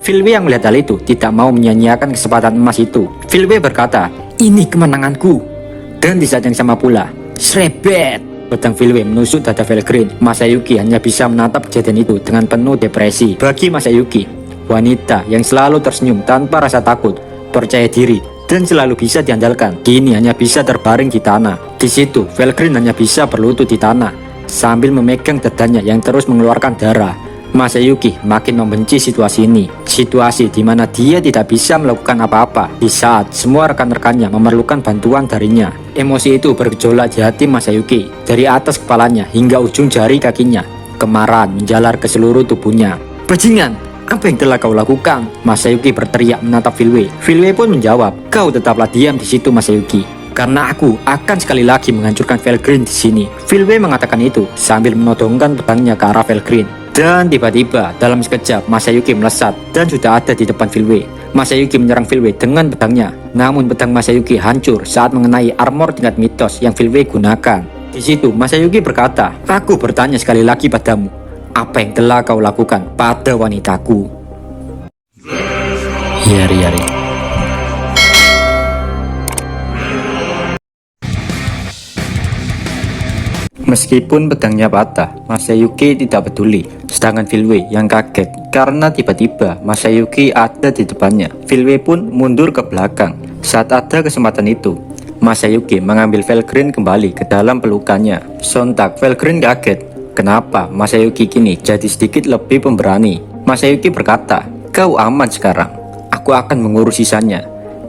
Filwe yang melihat hal itu tidak mau menyia-nyiakan kesempatan emas itu. Filwe berkata, "Ini kemenanganku." Dan di saat yang sama pula, srebet, pedang Filwe menusuk dada Felgrin. Masayuki hanya bisa menatap kejadian itu dengan penuh depresi. Bagi Masayuki, wanita yang selalu tersenyum tanpa rasa takut, percaya diri, dan selalu bisa diandalkan, kini hanya bisa terbaring di tanah. Di situ, Felgrin hanya bisa berlutut di tanah sambil memegang dadanya yang terus mengeluarkan darah. Masayuki makin membenci situasi ini. Situasi di mana dia tidak bisa melakukan apa-apa di saat semua rekan-rekannya memerlukan bantuan darinya. Emosi itu bergejolak di hati Masayuki. Dari atas kepalanya hingga ujung jari kakinya, kemarahan menjalar ke seluruh tubuhnya. "Bajingan, apa yang telah kau lakukan?" Masayuki berteriak menatap Filwe. Filwe pun menjawab, "Kau tetaplah diam di situ, Masayuki. Karena aku akan sekali lagi menghancurkan Felgrin di sini." Filwe mengatakan itu sambil menodongkan pedangnya ke arah Felgrin. Dan tiba-tiba dalam sekejap Masayuki melesat dan sudah ada di depan Filwe. Masayuki menyerang Filwe dengan pedangnya. Namun pedang Masayuki hancur saat mengenai armor tingkat mitos yang Filwe gunakan. Di situ Masayuki berkata, "Aku bertanya sekali lagi padamu, apa yang telah kau lakukan pada wanitaku?" Yari. Meskipun pedangnya patah, Masayuki tidak peduli. Sedangkan Filwe yang kaget karena tiba-tiba Masayuki ada di depannya. Filwe pun mundur ke belakang. Saat ada kesempatan itu, Masayuki mengambil Felgrin kembali ke dalam pelukannya. Sontak Felgrin kaget. Kenapa Masayuki kini jadi sedikit lebih pemberani? Masayuki berkata, "Kau aman sekarang. Aku akan mengurus sisanya.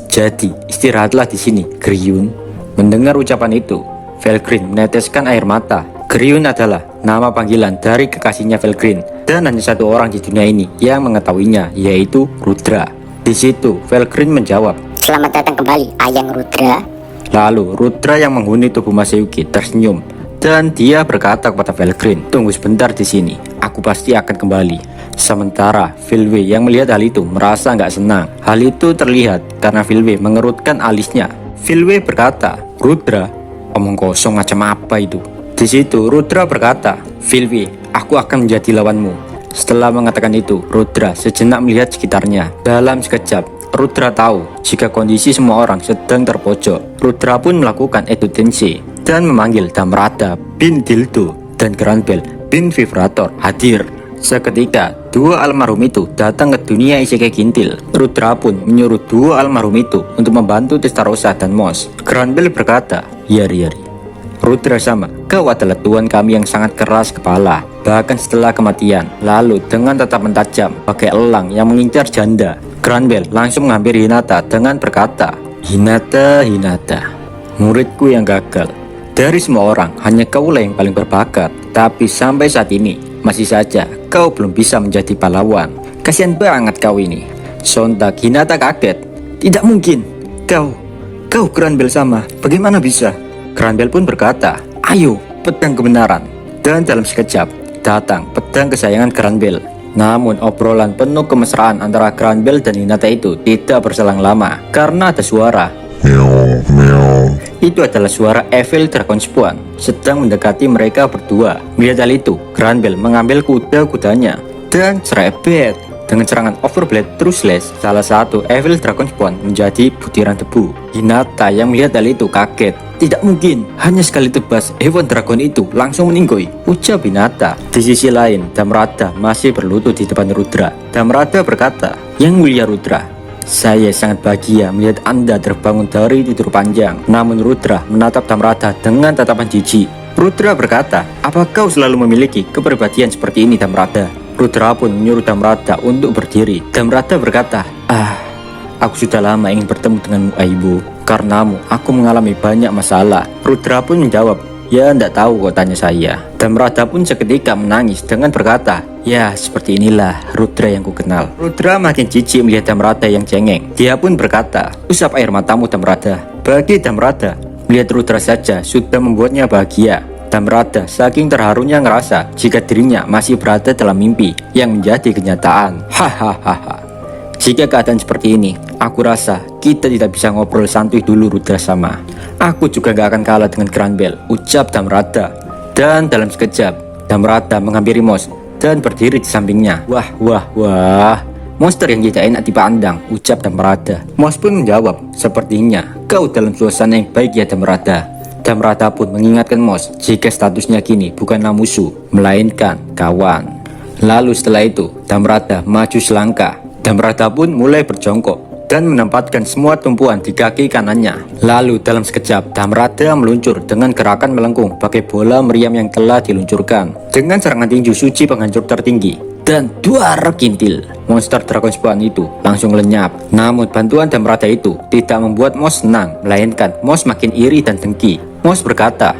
Jadi istirahatlah di sini, Gryun." Mendengar ucapan itu, Felgrin meneteskan air mata. Gryun adalah nama panggilan dari kekasihnya Felgrin, dan hanya satu orang di dunia ini yang mengetahuinya, yaitu Rudra. Di situ Felgrin menjawab, "Selamat datang kembali, Ayang Rudra." Lalu Rudra yang menghuni tubuh Masayuki tersenyum, dan dia berkata kepada Felgrin, "Tunggu sebentar di sini, aku pasti akan kembali." Sementara Filwe yang melihat hal itu merasa nggak senang. Hal itu terlihat karena Filwe mengerutkan alisnya. Filwe berkata, "Rudra, omong kosong macam apa itu?" Di situ Rudra berkata, "Filwe, aku akan menjadi lawanmu." Setelah mengatakan itu, Rudra sejenak melihat sekitarnya. Dalam sekejap, Rudra tahu jika kondisi semua orang sedang terpojok. Rudra pun melakukan etudensi dan memanggil Damrata bin Dildo dan Granbel bin Vibrator hadir. Seketika, dua almarhum itu datang ke dunia Isekai Gintil. Rudra pun menyuruh dua almarhum itu untuk membantu Testarossa dan Mos. Granbel berkata, Yari. Rudra sama, kau adalah tuan kami yang sangat keras kepala, bahkan setelah kematian." Lalu dengan tatapan tajam, pakai elang yang mengincar janda, Granbel langsung menghampiri Hinata dengan berkata, Hinata, muridku yang gagal. Dari semua orang, hanya kaulah yang paling berbakat. Tapi sampai saat ini, masih saja kau belum bisa menjadi pahlawan. Kasihan banget kau ini." Sontak Hinata kaget. "Tidak mungkin. Kau Granbel sama. Bagaimana bisa?" Granbel pun berkata, "Ayo, pedang kebenaran." Dan dalam sekejap, datang pedang kesayangan Granbel. Namun obrolan penuh kemesraan antara Granbel dan Hinata itu tidak berselang lama karena ada suara. Itu adalah suara Evil Dragon Spawn sedang mendekati mereka berdua. Melihat hal itu, Granbel mengambil kuda-kudanya dan cerebet. Dengan serangan Overblade Trustless, salah satu Evil Dragon Spawn menjadi butiran debu. Hinata yang melihat hal itu kaget. "Tidak mungkin, hanya sekali tebas hewan dragon itu langsung meninggoy," ucap Hinata. Di sisi lain, Damrata masih berlutut di depan Rudra. Damrata berkata, "Yang mulia Rudra, saya sangat bahagia melihat Anda terbangun dari tidur panjang." Namun Rudra menatap Damrata dengan tatapan jijik. Rudra berkata, "Apa kau selalu memiliki kepribadian seperti ini, Damrata?" Rudra pun menyuruh Damrata untuk berdiri. Damrata berkata, Aku sudah lama ingin bertemu denganmu, Aibu. Karenamu, aku mengalami banyak masalah." Rudra pun menjawab, "Ya, ndak tahu kok tanya saya." Damrata pun seketika menangis dengan berkata, "Ya, seperti inilah Rudra yang ku kenal." Rudra makin jijik melihat Damrata yang cengeng. Dia pun berkata, "Usap air matamu, Damrata." Bagi Damrata, melihat Rudra saja sudah membuatnya bahagia. Damrata saking terharunya ngerasa jika dirinya masih berada dalam mimpi yang menjadi kenyataan. Hahaha. Jika keadaan seperti ini, aku rasa kita tidak bisa ngobrol santuy dulu, Rudra sama. Aku juga gak akan kalah dengan Granbel, ucap Damrata. Dan dalam sekejap, Damrata menghampiri Mos dan berdiri di sampingnya. Wah. Monster yang tidak enak dipandang, ucap Dhammarata. Mos pun menjawab, sepertinya kau dalam suasana yang baik ya Dhammarata. Dhammarata pun mengingatkan Mos jika statusnya kini bukanlah musuh, melainkan kawan. Lalu setelah itu, Dhammarata maju selangkah. Dhammarata pun mulai berjongkok dan menempatkan semua tumpuan di kaki kanannya. Lalu dalam sekejap, Dhammarata meluncur dengan gerakan melengkung bagai bola meriam yang telah diluncurkan. Dengan serangan tinju suci penghancur tertinggi. Dan duar kintil, monster Dragon Spawn itu langsung lenyap. Namun bantuan Dhammarata itu tidak membuat Mos senang, melainkan Mos makin iri dan dengki. Mos berkata,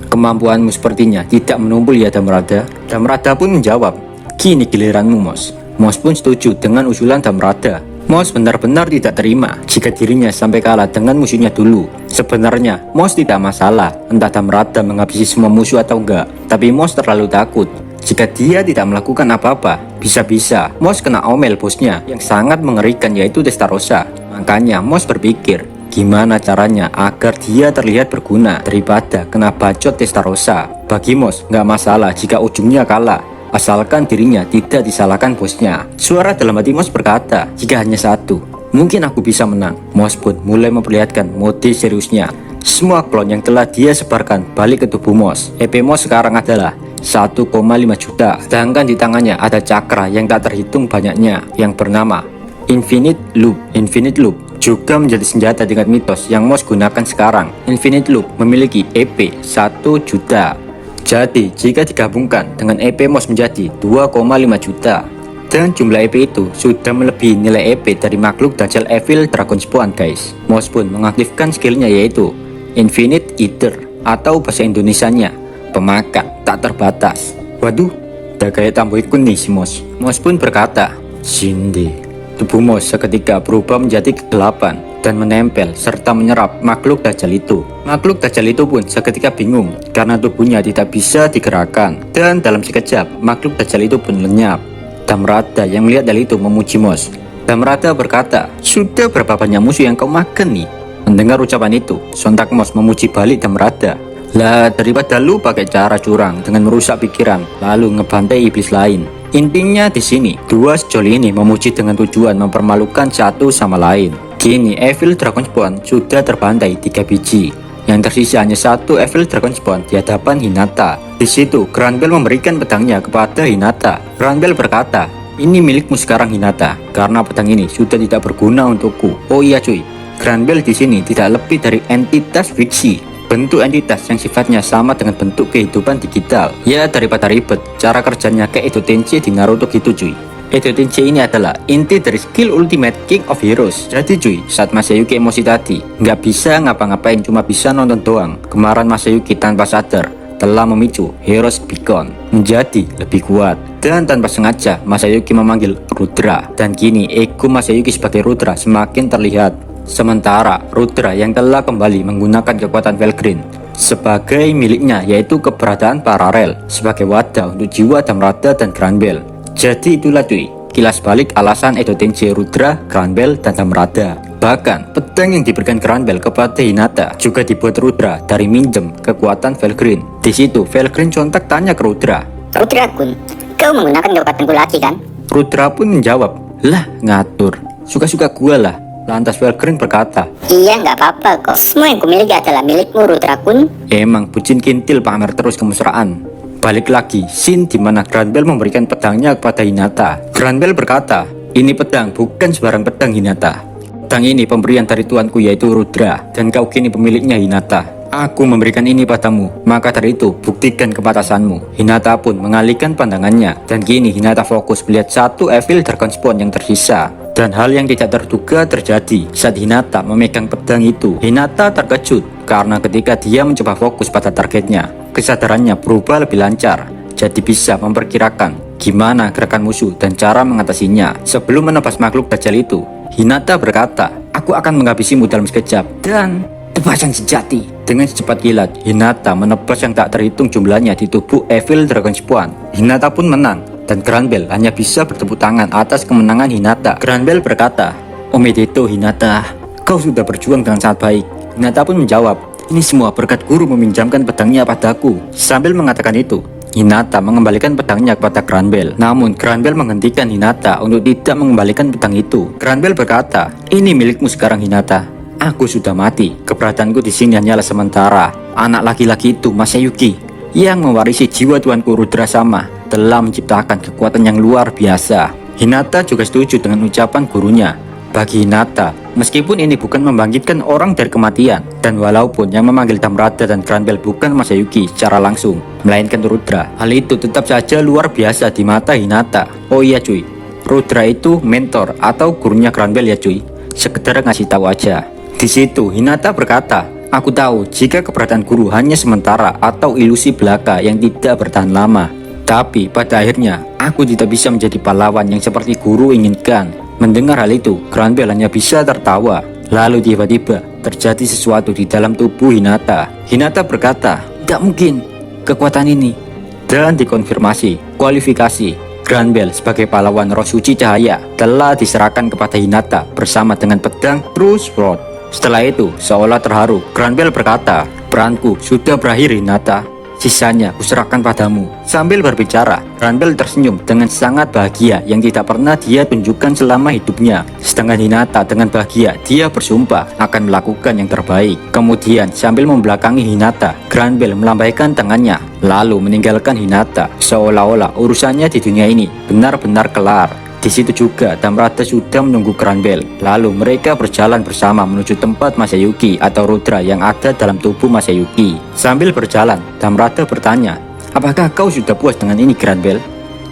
kemampuanmu sepertinya tidak menumpul ya Dhammarata. Dhammarata pun menjawab, kini giliranmu Mos. Mos pun setuju dengan usulan Dhammarata. Mos benar-benar tidak terima jika dirinya sampai kalah dengan musuhnya dulu. Sebenarnya Mos tidak masalah entah Dhammarata menghabisi semua musuh atau enggak, tapi Mos terlalu takut. Jika dia tidak melakukan apa-apa, bisa-bisa Mos kena omel bosnya yang sangat mengerikan yaitu Dressrosa. Makanya Mos berpikir, gimana caranya agar dia terlihat berguna daripada kena bacot Dressrosa. Bagi Mos nggak masalah jika ujungnya kalah, asalkan dirinya tidak disalahkan bosnya. Suara dalam hati Mos berkata, jika hanya satu, mungkin aku bisa menang. Mos pun mulai memperlihatkan mode seriusnya. Semua klon yang telah dia sebarkan balik ke tubuh Mos. EP Mos sekarang adalah 1,5 juta. Sedangkan di tangannya ada cakra yang tak terhitung banyaknya yang bernama Infinite Loop. Infinite Loop juga menjadi senjata tingkat mitos yang Mos gunakan sekarang. Infinite Loop memiliki EP 1 juta. Jadi jika digabungkan dengan EP Mos menjadi 2,5 juta. Dan jumlah EP itu sudah melebihi nilai EP dari makhluk Dajjal Evil Dragon Spawn guys. Mos pun mengaktifkan skillnya yaitu Infinite Eater atau bahasa Indonesianya pemakan tak terbatas. Waduh, udah kayak tambah ikun nih si Mos. Mos pun berkata, Sindi. Tubuh Mos seketika berubah menjadi kegelapan dan menempel serta menyerap makhluk Dajjal itu. Makhluk Dajjal itu pun seketika bingung karena tubuhnya tidak bisa digerakkan. Dan dalam sekejap, makhluk Dajjal itu pun lenyap. Dhammarata yang melihat hal itu memuji Mos. Dhammarata berkata, sudah berapa banyak musuh yang kau makan nih? Mendengar ucapan itu, sontak Mos memuji balik Dhammarata. Lah, daripada lu pakai cara curang dengan merusak pikiran lalu ngebantai iblis lain. Intinya di sini, dua sejoli ini memuji dengan tujuan mempermalukan satu sama lain. Kini Evil Dragon Spawn sudah terbantai 3 biji. Yang tersisa hanya satu Evil Dragon Spawn di hadapan Hinata. Di situ, Granbell memberikan pedangnya kepada Hinata. Granbell berkata, ini milikmu sekarang Hinata, karena pedang ini sudah tidak berguna untukku. Oh iya cuy, Granbell di sini tidak lebih dari entitas fiksi. Bentuk entitas yang sifatnya sama dengan bentuk kehidupan digital. Ya daripada ribet, cara kerjanya kayak Edo Tensei di Naruto gitu cuy. Edo Tensei ini adalah inti dari skill ultimate King of Heroes. Jadi cuy, saat Masayuki emosi tadi, nggak bisa ngapa-ngapain, cuma bisa nonton doang. Kemarahan Masayuki tanpa sadar telah memicu Heroes Beacon menjadi lebih kuat. Dan tanpa sengaja, Masayuki memanggil Rudra. Dan kini ego Masayuki sebagai Rudra semakin terlihat. Sementara Rudra yang telah kembali menggunakan kekuatan Felgreen sebagai miliknya, yaitu keberadaan paralel sebagai wadah untuk jiwa Dhammarata dan Granbell. Jadi itulah cuy, kilas balik alasan Edo Tensei Rudra, Granbell, dan Dhammarata. Bahkan pedang yang diberikan Granbell kepada Hinata juga dibuat Rudra dari minjem kekuatan Felgreen. Di situ Felgreen sontak tanya ke Rudra, Rudra Kun, kau menggunakan kekuatanku lagi kan? Rudra pun menjawab, lah ngatur, suka-suka gua lah. Lantas Felgreen berkata, Iya nggak apa-apa kok, semua yang kumiliki adalah milikmu Rudra Kun. emang bucin kintil pamer terus kemesraan. Balik lagi, scene di mana Granbell memberikan pedangnya kepada Hinata. Granbell berkata, ini pedang bukan sembarang pedang Hinata. Pedang ini pemberian dari tuanku yaitu Rudra, dan kau kini pemiliknya Hinata. Aku memberikan ini padamu, maka dari itu buktikan kepatasanmu. Hinata pun mengalihkan pandangannya, dan kini Hinata fokus melihat satu Evil Dragon Spawn yang tersisa. Dan hal yang tidak terduga terjadi saat Hinata memegang pedang itu. Hinata terkejut karena ketika dia mencoba fokus pada targetnya, kesadarannya berubah lebih lancar, jadi bisa memperkirakan gimana gerakan musuh dan cara mengatasinya. Sebelum menebas makhluk Dajjal itu, Hinata berkata, aku akan menghabisimu dalam sekejap. Dan tebasan sejati. Dengan secepat kilat, Hinata menebas yang tak terhitung jumlahnya di tubuh Evil Dragon Spawn. Hinata pun menang, dan Granbell hanya bisa bertepuk tangan atas kemenangan Hinata. Granbell berkata, Omedeto Hinata, kau sudah berjuang dengan sangat baik. Hinata pun menjawab, ini semua berkat guru meminjamkan pedangnya padaku. Sambil mengatakan itu, Hinata mengembalikan pedangnya kepada Granbel. Namun Granbel menghentikan Hinata untuk tidak mengembalikan pedang itu. Granbel berkata, "Ini milikmu sekarang Hinata. Aku sudah mati. Keberadaanku di sini hanyalah sementara. Anak laki-laki itu Masayuki yang mewarisi jiwa tuanku Rudra Sama telah menciptakan kekuatan yang luar biasa." Hinata juga setuju dengan ucapan gurunya. Bagi Hinata, meskipun ini bukan membangkitkan orang dari kematian, dan walaupun yang memanggil Damrada dan Granbel bukan Masayuki secara langsung, melainkan Rudra, hal itu tetap saja luar biasa di mata Hinata. Oh iya cuy, Rudra itu mentor atau gurunya Granbel ya cuy. Sekedar ngasih tahu aja. Di situ Hinata berkata, "Aku tahu jika keberadaan guru hanya sementara atau ilusi belaka yang tidak bertahan lama. Tapi pada akhirnya, aku tidak bisa menjadi pahlawan yang seperti guru inginkan." Mendengar hal itu, Granbel hanya bisa tertawa. Lalu tiba-tiba terjadi sesuatu di dalam tubuh Hinata. Hinata berkata, "Tidak mungkin, kekuatan ini." Dan dikonfirmasi, kualifikasi Granbel sebagai pahlawan roh suci cahaya telah diserahkan kepada Hinata bersama dengan pedang True Sword. Setelah itu, seolah terharu, Granbel berkata, "Peranku sudah berakhir Hinata. Sisanya kuserahkan padamu." Sambil berbicara, Granbel tersenyum dengan sangat bahagia yang tidak pernah dia tunjukkan selama hidupnya. Sedangkan Hinata dengan bahagia, dia bersumpah akan melakukan yang terbaik. Kemudian sambil membelakangi Hinata, Granbel melambaikan tangannya, lalu meninggalkan Hinata. Seolah-olah urusannya di dunia ini benar-benar kelar. Di situ juga Damrada sudah menunggu Granbel. Lalu mereka berjalan bersama menuju tempat Masayuki atau Rudra yang ada dalam tubuh Masayuki. Sambil berjalan, Damrada bertanya, "Apakah kau sudah puas dengan ini Granbel?"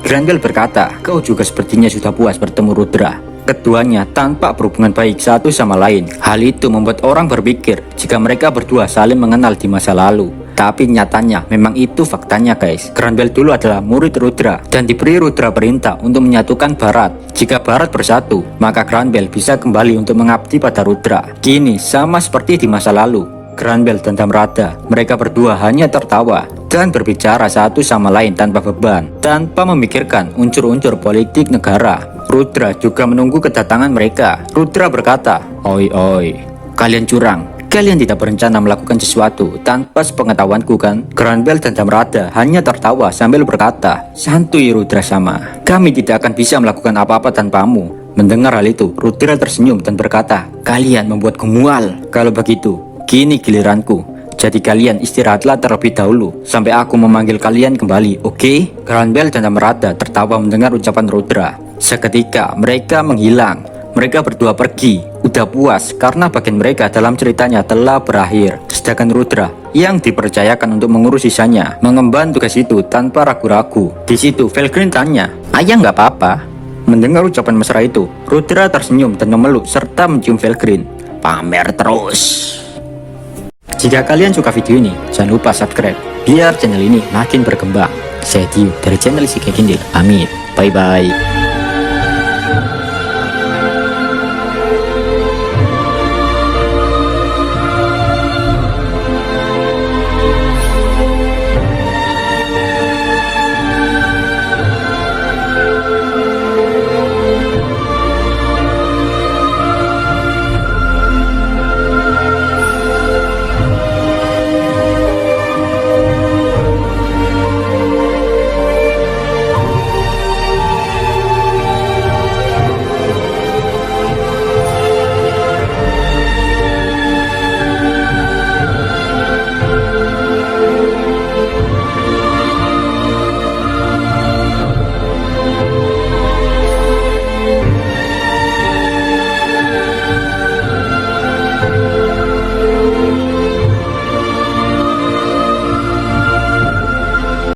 Granbel berkata, "Kau juga sepertinya sudah puas bertemu Rudra." Keduanya tampak berhubungan baik satu sama lain. Hal itu membuat orang berpikir jika mereka berdua saling mengenal di masa lalu. Tapi nyatanya memang itu faktanya guys. Granbel dulu adalah murid Rudra dan diberi Rudra perintah untuk menyatukan Barat. Jika Barat bersatu, maka Granbel bisa kembali untuk mengabdi pada Rudra. Kini sama seperti di masa lalu, Granbel dan Damrada, mereka berdua hanya tertawa dan berbicara satu sama lain tanpa beban, tanpa memikirkan unsur-unsur politik negara. Rudra juga menunggu kedatangan mereka. Rudra berkata, "Oi oi, kalian curang. Kalian tidak berencana melakukan sesuatu tanpa sepengetahuanku kan?" Granbel dan Damrada hanya tertawa sambil berkata, "Santuy Rudra Sama, kami tidak akan bisa melakukan apa-apa tanpamu." Mendengar hal itu, Rudra tersenyum dan berkata, "Kalian membuatku mual. Kalau begitu, kini giliranku. Jadi kalian istirahatlah terlebih dahulu sampai aku memanggil kalian kembali, oke?" Granbel dan Damrada tertawa mendengar ucapan Rudra. Seketika mereka menghilang. Mereka berdua pergi, udah puas karena bagian mereka dalam ceritanya telah berakhir. Sedangkan Rudra yang dipercayakan untuk mengurus sisanya mengemban tugas itu tanpa ragu-ragu. Di situ Felgrin tanya, "Ayah nggak apa-apa?" Mendengar ucapan mesra itu, Rudra tersenyum dan memeluk serta mencium Felgrin. Pamer terus. Jika kalian suka video ini, jangan lupa subscribe biar channel ini makin berkembang. Saya Dio dari channel Sike Kindle. Amin. Bye bye.